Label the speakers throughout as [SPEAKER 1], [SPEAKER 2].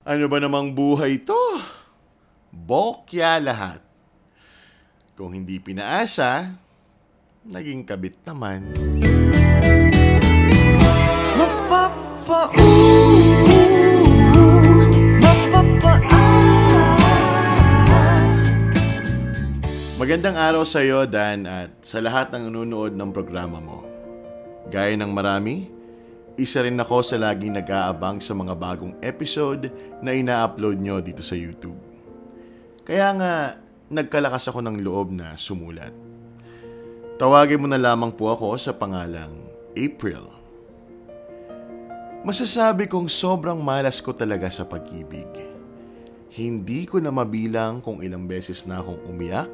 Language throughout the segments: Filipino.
[SPEAKER 1] Ano ba namang buhay to? Bokya lahat. Kung hindi pinaasa, naging kabit naman. Magandang araw sa iyo, Dan, at sa lahat ng nanonood ng programa mo. Gaya ng marami, isa rin ako sa laging nag-aabang sa mga bagong episode na ina-upload nyo dito sa YouTube. Kaya nga, nagkalakas ako ng loob na sumulat. Tawagin mo na lamang po ako sa pangalang April. Masasabi kong sobrang malas ko talaga sa pag-ibig. Hindi ko na mabilang kung ilang beses na akong umiyak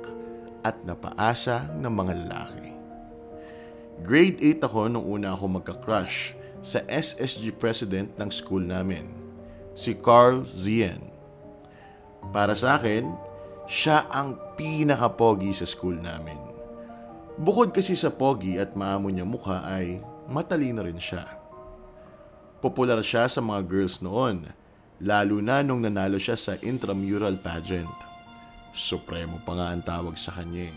[SPEAKER 1] at napaasa ng mga lalaki. Grade 8 ako nung una ako magka-crush sa SSG president ng school namin, si Carl Zien. Para sa akin, siya ang pinaka-pogi sa school namin. Bukod kasi sa pogi at maamo niya mukha ay matalino rin siya. Popular siya sa mga girls noon, lalo na nung nanalo siya sa intramural pageant. Supremo pa nga ang tawag sa kanya.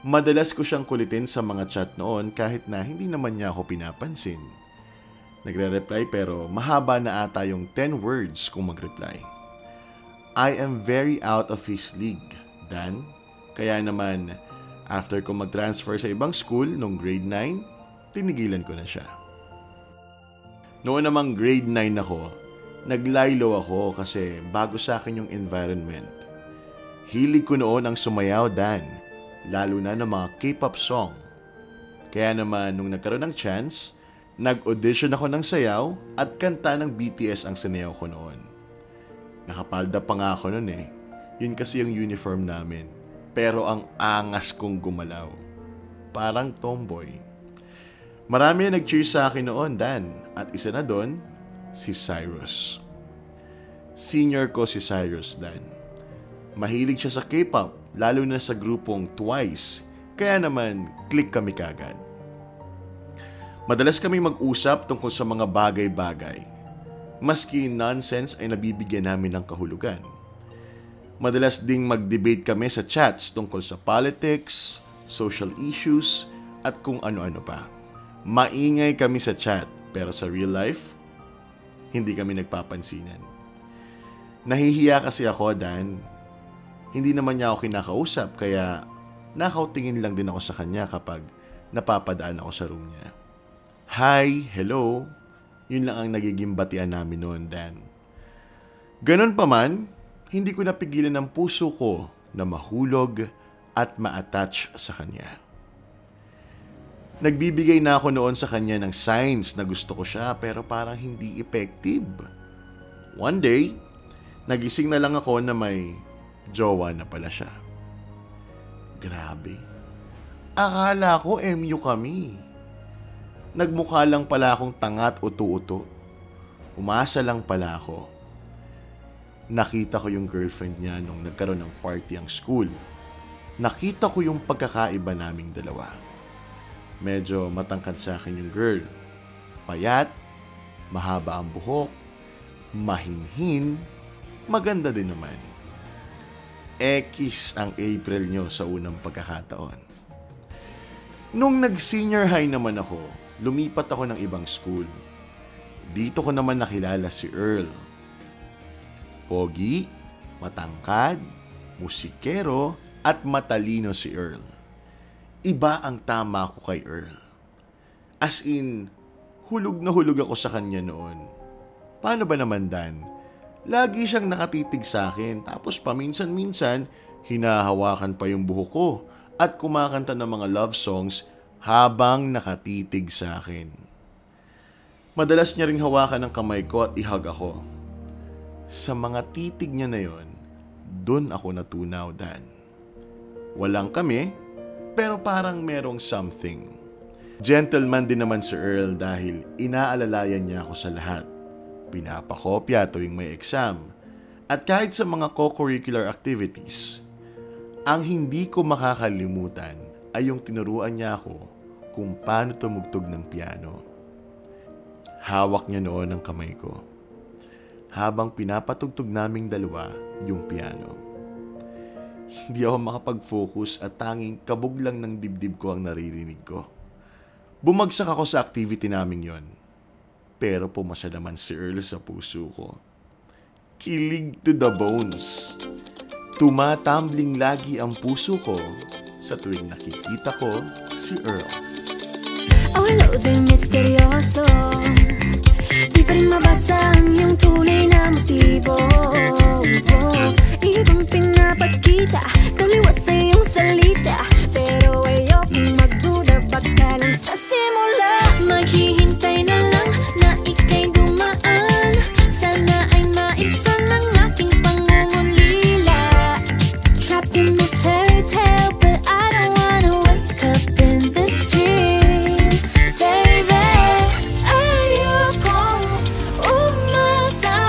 [SPEAKER 1] Madalas ko siyang kulitin sa mga chat noon kahit na hindi naman niya ako pinapansin. Nagre-reply pero mahaba na ata yung 10 words kung mag-reply. I am very out of his league, Dan. Kaya naman, after ko mag-transfer sa ibang school nung grade 9, tinigilan ko na siya. Noon namang grade 9 ako, naglaylo ako kasi bago sa akin yung environment. Hilig ko noon ang sumayaw, Dan, lalo na ng mga K-pop song. Kaya naman nung nagkaroon ng chance, nag-audition ako ng sayaw at kanta ng BTS ang sinayaw ko noon. Nakapalda pa nga ako noon eh. Yun kasi yung uniform namin. Pero ang angas kong gumalaw. Parang tomboy. Marami ang nag-cheer sa akin noon, Dan. At isa na doon, si Cyrus. Senior ko si Cyrus, Dan. Mahilig siya sa K-pop, lalo na sa grupong Twice. Kaya naman, click kami kagad. Madalas kami mag-usap tungkol sa mga bagay-bagay. Maski nonsense ay nabibigyan namin ng kahulugan. Madalas ding mag-debate kami sa chats tungkol sa politics, social issues, at kung ano-ano pa. Maingay kami sa chat, pero sa real life, hindi kami nagpapansinan. Nahihiya kasi ako, Dan. Hindi naman niya ako kinakausap, kaya nakautingin lang din ako sa kanya kapag napapadaan ako sa room niya. Hi, hello. Yun lang ang nagiging batian namin noon, Dan. Ganon pa man, hindi ko napigilan ang puso ko na mahulog at ma-attach sa kanya. Nagbibigay na ako noon sa kanya ng signs na gusto ko siya pero parang hindi effective. One day, nagising na lang ako na may jowa na pala siya. Grabe. Akala ko MU kami. Nagmukha lang pala akong tanga at uto-uto. Umasa lang pala ako. Nakita ko yung girlfriend niya nung nagkaroon ng party ang school. Nakita ko yung pagkakaiba naming dalawa. Medyo matangkad sa akin yung girl. Payat, mahaba ang buhok, mahinhin, maganda din naman. Ekis ang April nyo sa unang pagkakataon. Nung nag-senior high naman ako, lumipat ako ng ibang school. Dito ko naman nakilala si Earl. Pogi, matangkad, musikero, at matalino si Earl. Iba ang tama ko kay Earl. As in, hulog na hulog ako sa kanya noon. Paano ba naman, Dan? Lagi siyang nakatitig sa akin, tapos paminsan-minsan, hinahawakan pa yung buhok ko at kumakanta ng mga love songs habang nakatitig sa akin. Madalas niya ring hawakan ng kamay ko at ihag ako. Sa mga titig niya na yon, dun ako natunaw, Dan. Walang kami, pero parang merong something. Gentleman din naman si Earl dahil inaalalayan niya ako sa lahat. Pinapakopya tuwing may exam. At kahit sa mga co-curricular activities, ang hindi ko makakalimutan ay yung tinuruan niya ako kung paano tumugtog ng piano. Hawak niya noon ang kamay ko. habang pinapatugtog naming dalawa yung piano. Hindi ako makapag-focus at tanging kabog lang ng dibdib ko ang naririnig ko. Bumagsak ako sa activity naming yon. Pero pumasa naman si Earl sa puso ko. Kilig to the bones. Tumatambling lagi ang puso ko sa tuwing nakikita ko si Earl.
[SPEAKER 2] Awalo din misteryoso, di pa rin mabasa ang iyong tunay na motibo. Ibang pinapakita, taliwas sa iyong salita, pero ayokong magduda, baka lang sa simula. Maghihintay na lang na ika'y dumaan, sana ay maibsan ang aking pangungulila. Trapped in this fairy tale, but I don't wanna wake up in this dream, baby. Ayokong umasa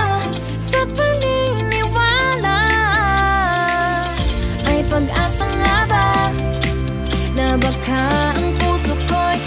[SPEAKER 2] sa paniniwala. May pag-asa nga ba na baka ang puso ko'y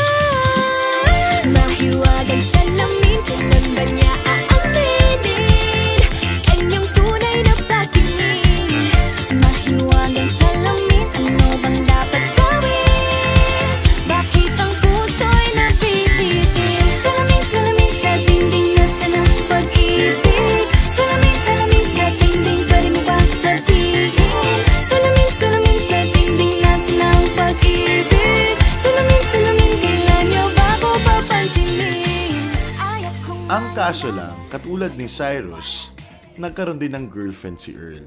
[SPEAKER 2] mapabigyan? Mahiwagang salamin, kailan ba niya aaminin kanyang tunay na pagtingin? Mahiwagang salamin, ano bang dapat gawin? Bakit ang puso'y napipitin? Salamin, salamin sa dingding, nasa ng pag-ibig. Salamin, salamin sa dingding, pwede mo ba sabihin? Salamin, salamin sa dingding, nasa ng pag-ibig. Salamin, salamin, kailan niyo ba ako papansinin? Ayokong
[SPEAKER 1] Ang kaso lang, katulad ni Cyrus, nagkaroon din ng girlfriend si Earl.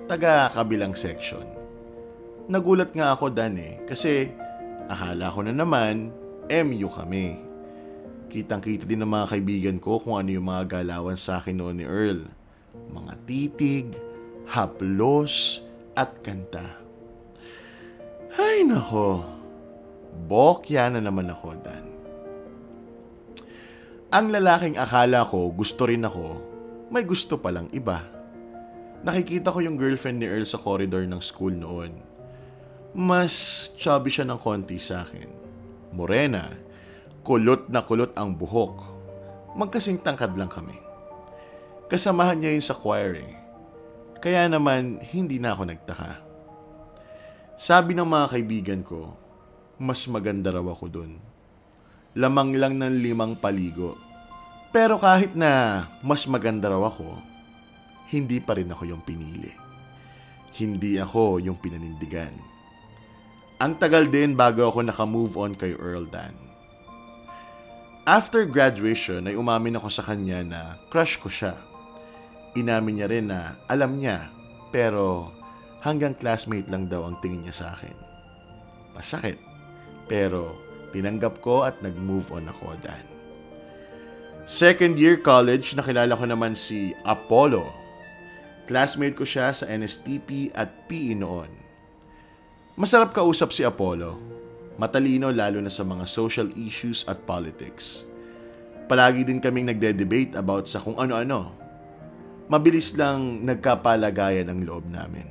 [SPEAKER 1] Taga kabilang section. Nagulat nga ako Dan kasi akala ko na naman MU kami. Kitang-kita din ng mga kaibigan ko kung ano yung mga galawan sa akin noon ni Earl. Mga titig, haplos, at kanta. Ay nako, bokya na naman ako Dan. Ang lalaking akala ko gusto rin ako, may gusto palang iba. Nakikita ko yung girlfriend ni Earl sa corridor ng school noon. Mas chubby siya ng konti sa akin. Morena, kulot na kulot ang buhok. Magkasing tangkad lang kami. Kasamahan niya yun sa choir Kaya naman hindi na ako nagtaka. Sabi ng mga kaibigan ko, mas maganda raw ako dun. Lamang lang ng 5 paligo. Pero kahit na mas maganda raw ako, hindi pa rin ako yung pinili. Hindi ako yung pinanindigan. Ang tagal din bago ako naka-move on kay Earl Dan. After graduation ay umamin ako sa kanya na crush ko siya. Inamin niya rin na alam niya, pero hanggang classmate lang daw ang tingin niya sa akin. Masakit, pero tinanggap ko at nag-move on ako Dan. Second year college, nakilala ko naman si Apollo. Classmate ko siya sa NSTP at PE noon. Masarap kausap si Apollo. Matalino lalo na sa mga social issues at politics. Palagi din kaming nagde-debate about sa kung ano-ano. Mabilis lang nagkapalagayan ang loob namin.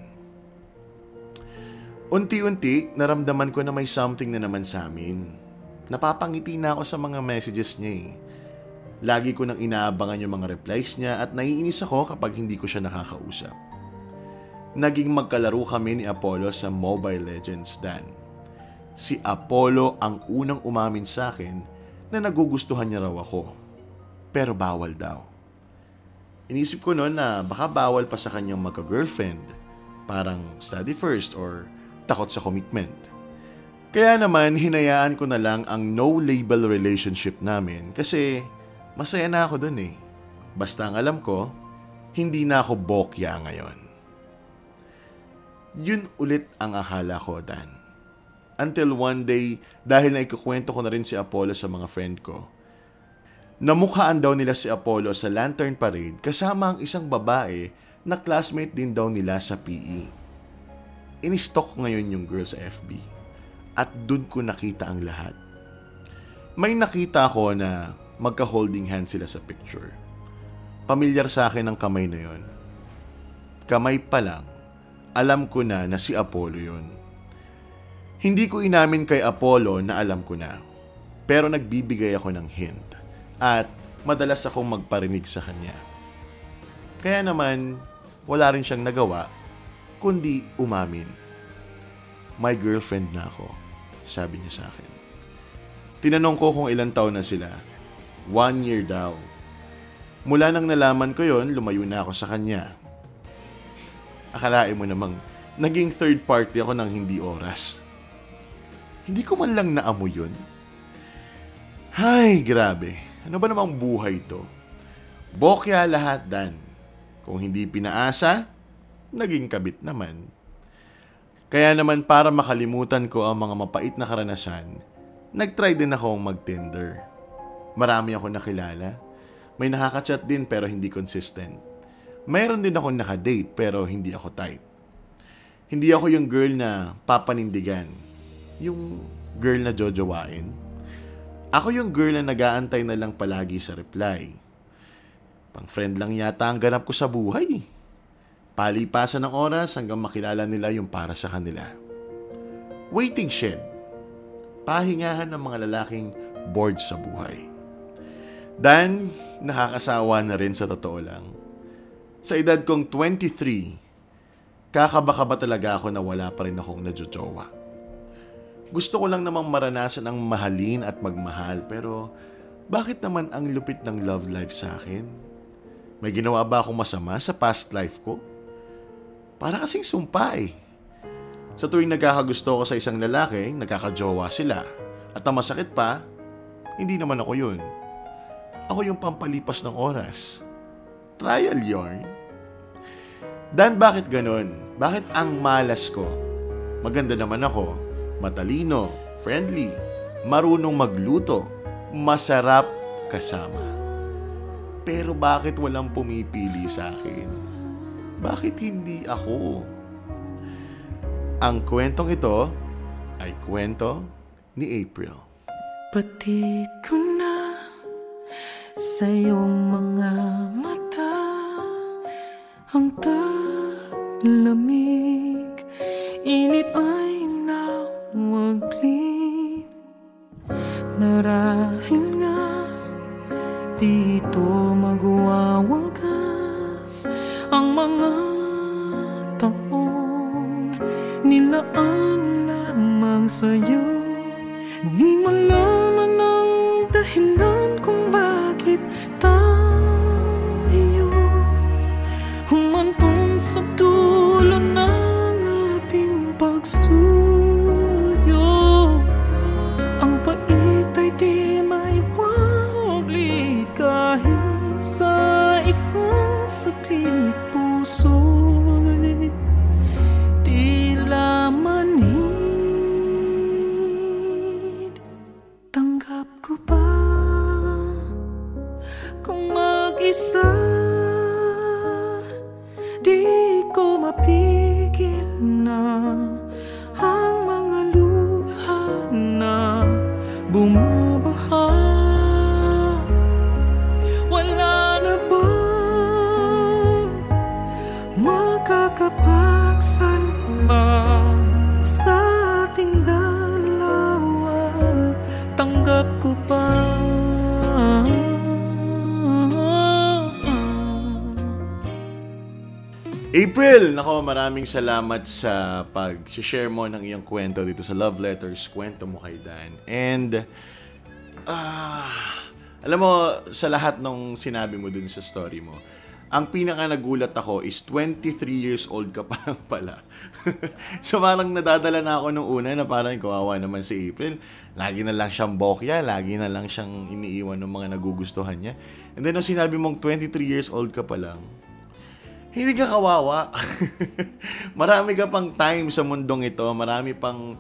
[SPEAKER 1] Unti-unti, naramdaman ko na may something na naman sa amin. Napapangiti na ako sa mga messages niya Lagi ko nang inaabangan yung mga replies niya at naiinis ako kapag hindi ko siya nakakausap. Naging magkalaro kami ni Apollo sa Mobile Legends Dan. Si Apollo ang unang umamin sa akin na nagugustuhan niya raw ako. Pero bawal daw. Inisip ko noon na baka bawal pa sa kanyang magka-girlfriend. Parang study first or takot sa commitment. Kaya naman hinayaan ko na lang ang no-label relationship namin kasi masaya na ako dun Basta ang alam ko, hindi na ako bokya ngayon. Yun ulit ang akala ko, Dan. Until one day, dahil na ikukwento ko na rin si Apollo sa mga friend ko, namukhaan daw nila si Apollo sa Lantern Parade kasama ang isang babae na classmate din daw nila sa PE. In-stalk ngayon yung girl sa FB at dun ko nakita ang lahat. May nakita ko na magka-holding hand sila sa picture. Pamilyar sa akin ang kamay na yon. Kamay pa lang, alam ko na si Apollo yon. Hindi ko inamin kay Apollo na alam ko na, pero nagbibigay ako ng hint. At madalas akong magparinig sa kanya. Kaya naman, wala rin siyang nagawa, kundi umamin. May girlfriend na ako, sabi niya sa akin. Tinanong ko kung ilang taon na sila. 1 year daw. Mula nang nalaman ko yon, lumayo na ako sa kanya. Akalain mo namang naging third party ako ng hindi oras. Hindi ko man lang naamoy yun. Hay, grabe. Ano ba namang buhay to? Bokya lahat, Dan. Kung hindi pinaasa, naging kabit naman. Kaya naman para makalimutan ko ang mga mapait na karanasan, nag-try din akong mag-Tinder. Marami akong nakilala. May nakaka-chat din pero hindi consistent. Mayroon din akong naka-date pero hindi ako type. Hindi ako yung girl na papanindigan. Yung girl na jojowain. Ako yung girl na nag-aantay na lang palagi sa reply. Pang-friend lang yata ang ganap ko sa buhay. Palipasan ng oras hanggang makilala nila yung para sa kanila. Waiting shed. Pahingahan ng mga lalaking bored sa buhay. Dan, nakakasawa na rin sa totoo lang. Sa edad kong 23, kakaba-kaba talaga ako na wala pa rin akong najojowa. Gusto ko lang namang maranasan ang mahalin at magmahal, pero bakit naman ang lupit ng love life sa akin? May ginawa ba akong masama sa past life ko? Para kasing sumpa eh. Sa tuwing nagkakagusto ko sa isang lalaki, nagkakajowa sila. At ang masakit pa, hindi naman ako yun. Ako yung pampalipas ng oras. Trial yarn. Dan, bakit ganun? Bakit ang malas ko? Maganda naman ako. Matalino, friendly, marunong magluto, masarap kasama. Pero bakit walang pumipili sa akin? Bakit hindi ako? Ang kwentong ito ay kwento ni April.
[SPEAKER 3] Pati ko na sa iyong mga mata ang taglamig, init ay nawaglit. Marahil nga dito magwawagas ang mga taong nilaan lamang sa'yo. Di malaman ang dahilan kung bakit tayo humantong sa dulo ng ating pagsuyo. Ang pait ay di maiwaglit kahit sa isang saklit puso'y tila manhid. Tanggap ko ba kung mag-isa di ko mapigil na ang mga luha na bumabaha? Wala na bang makakapagsalba sa ating dalawa? Tanggap ko pa.
[SPEAKER 1] April, nako, maraming salamat sa pag-share mo ng iyong kwento dito sa Love Letters, kwento mo kay Dan. And, alam mo, sa lahat ng sinabi mo dun sa story mo, ang pinaka nagulat ako is 23 years old ka pa lang pala. So parang nadadala na ako nung una na parang kawawa naman si April. Lagi na lang siyang bokya, lagi na lang siyang iniiwan ng mga nagugustuhan niya. And then nung sinabi mong 23 years old ka pa lang, hindi ka kawawa. Marami ka pang time sa mundong ito. Marami pang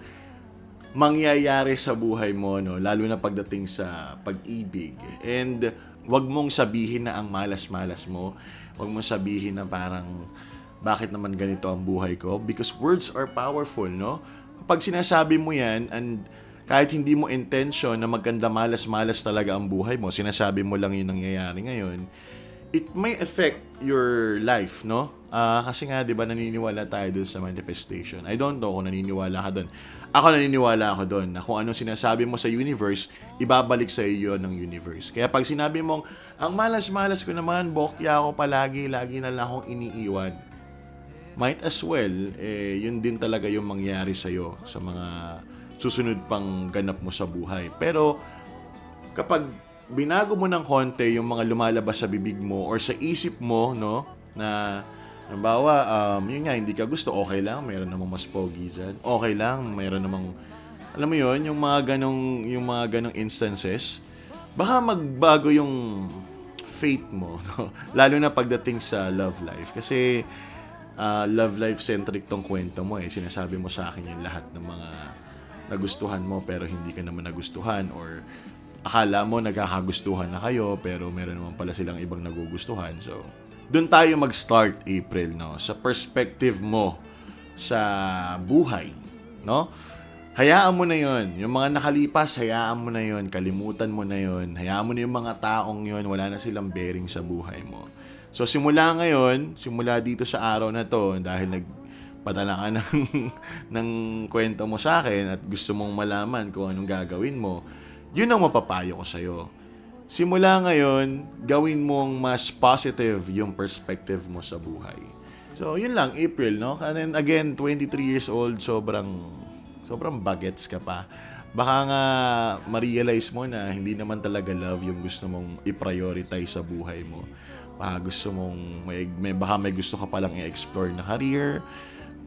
[SPEAKER 1] mangyayari sa buhay mo, no? Lalo na pagdating sa pag-ibig. And wag mong sabihin na ang malas-malas mo. Wag mong sabihin na parang, bakit naman ganito ang buhay ko? Because words are powerful, no? Pag sinasabi mo yan, and kahit hindi mo intention na maganda malas-malas talaga ang buhay mo, sinasabi mo lang yung nangyayari ngayon, it may affect your life, no? Kasi nga, di ba, naniniwala tayo dun sa manifestation. I don't know kung naniniwala ka dun. Ako naniniwala ako dun na kung anong sinasabi mo sa universe, ibabalik sa iyo ng universe. Kaya pag sinabi mong, ang malas-malas ko naman, bokya ako palagi, lagi na lang akong iniiwan. Might as well, yun din talaga yung mangyari sa'yo sa mga susunod pang ganap mo sa buhay. Pero, kapag binago mo ng konti yung mga lumalabas sa bibig mo or sa isip mo, no, na halimbawa, yun nga, hindi ka gusto, okay lang, mayroon namang mas pogi dyan. Okay lang, mayroon namang, alam mo yun, yung mga ganong instances, baka magbago yung fate mo, no? Lalo na pagdating sa love life. Kasi, love life-centric tong kwento mo, sinasabi mo sa akin yung lahat ng mga nagustuhan mo pero hindi ka naman nagustuhan, or akala mo nagkakagustuhan na kayo pero meron naman pala silang ibang nagugustuhan. So, doon tayo mag-start, April, no? Sa perspective mo sa buhay, no? Hayaan mo na yon. Yung mga nakalipas, hayaan mo na yon. Kalimutan mo na yon. Hayaan mo na yung mga taong yon. Wala na silang bearing sa buhay mo. So, simula ngayon, simula dito sa araw na to, dahil nagpadala ka ng kwento mo sa akin at gusto mong malaman kung anong gagawin mo, yun ang mapapayo ko sa'yo. Simula ngayon, gawin mong mas positive yung perspective mo sa buhay. So, yun lang, April, no? And then, again, 23 years old, sobrang bagets ka pa. Baka nga ma-realize mo na hindi naman talaga love yung gusto mong i-prioritize sa buhay mo. Baka gusto mong, baka may gusto ka palang i-explore na career,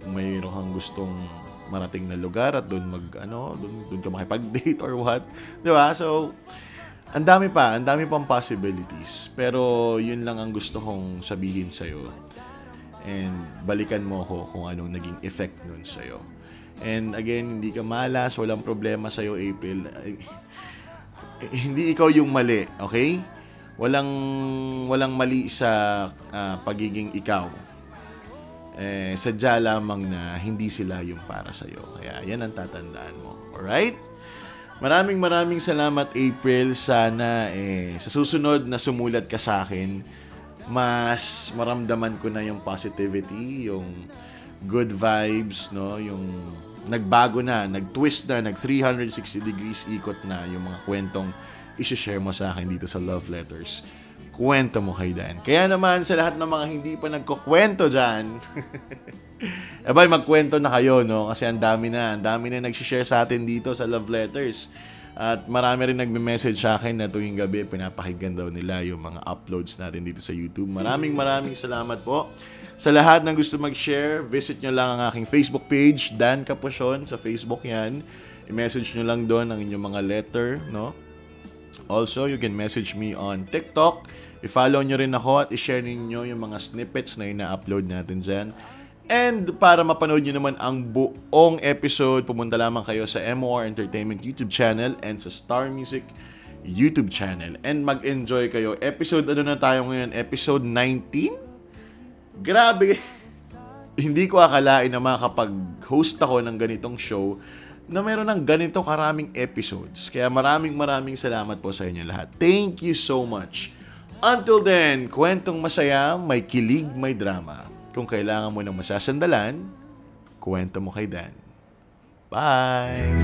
[SPEAKER 1] mayroon kang gustong marating na lugar at doon doon ka makipag-date or what. Diba? So, ang dami pang possibilities. Pero, yun lang ang gusto kong sabihin sa'yo. And, balikan mo ko kung anong naging effect nun sa'yo. And, again, hindi ka malas, walang problema sa'yo, April. Hindi ikaw yung mali, okay? Walang mali sa pagiging ikaw. Sadya lamang na hindi sila yung para sa'yo. Kaya, yan ang tatandaan mo. Alright? Maraming salamat, April. Sana sa susunod na sumulat ka sa akin, mas maramdaman ko na yung positivity, yung good vibes, no? Yung nagbago na, nag-twist na, nag-360 degrees ikot na yung mga kwentong isi-share mo sa akin dito sa Love Letters. Kwento mo kay Dan. Kaya naman sa lahat ng mga hindi pa nagkukwento dyan, magkwento na kayo, no? Kasi ang dami na nag-share sa atin dito sa Love Letters. At marami rin nagme-message sa akin na tuwing gabi pinapakinggan daw nila yung mga uploads natin dito sa YouTube. Maraming salamat po. Sa lahat ng gusto mag-share, visit nyo lang ang aking Facebook page, Dan Capucion, sa Facebook yan. I-message nyo lang doon ang inyong mga letter, no? Also, you can message me on TikTok. I-follow nyo rin ako at i-share ninyo yung mga snippets na ina-upload natin dyan. And para mapanood nyo naman ang buong episode, pumunta lamang kayo sa MOR Entertainment YouTube channel and sa Star Music YouTube channel. And mag-enjoy kayo. Episode, na tayo ngayon? Episode 19? Grabe! Hindi ko akalain na makakapag-host ako ng ganitong show na meron ng ganito karaming episodes. Kaya maraming salamat po sa inyo lahat. Thank you so much. Until then, kwentong masaya, may kilig, may drama. Kung kailangan mo ng masasandalan, kwento mo kay Dan. Bye!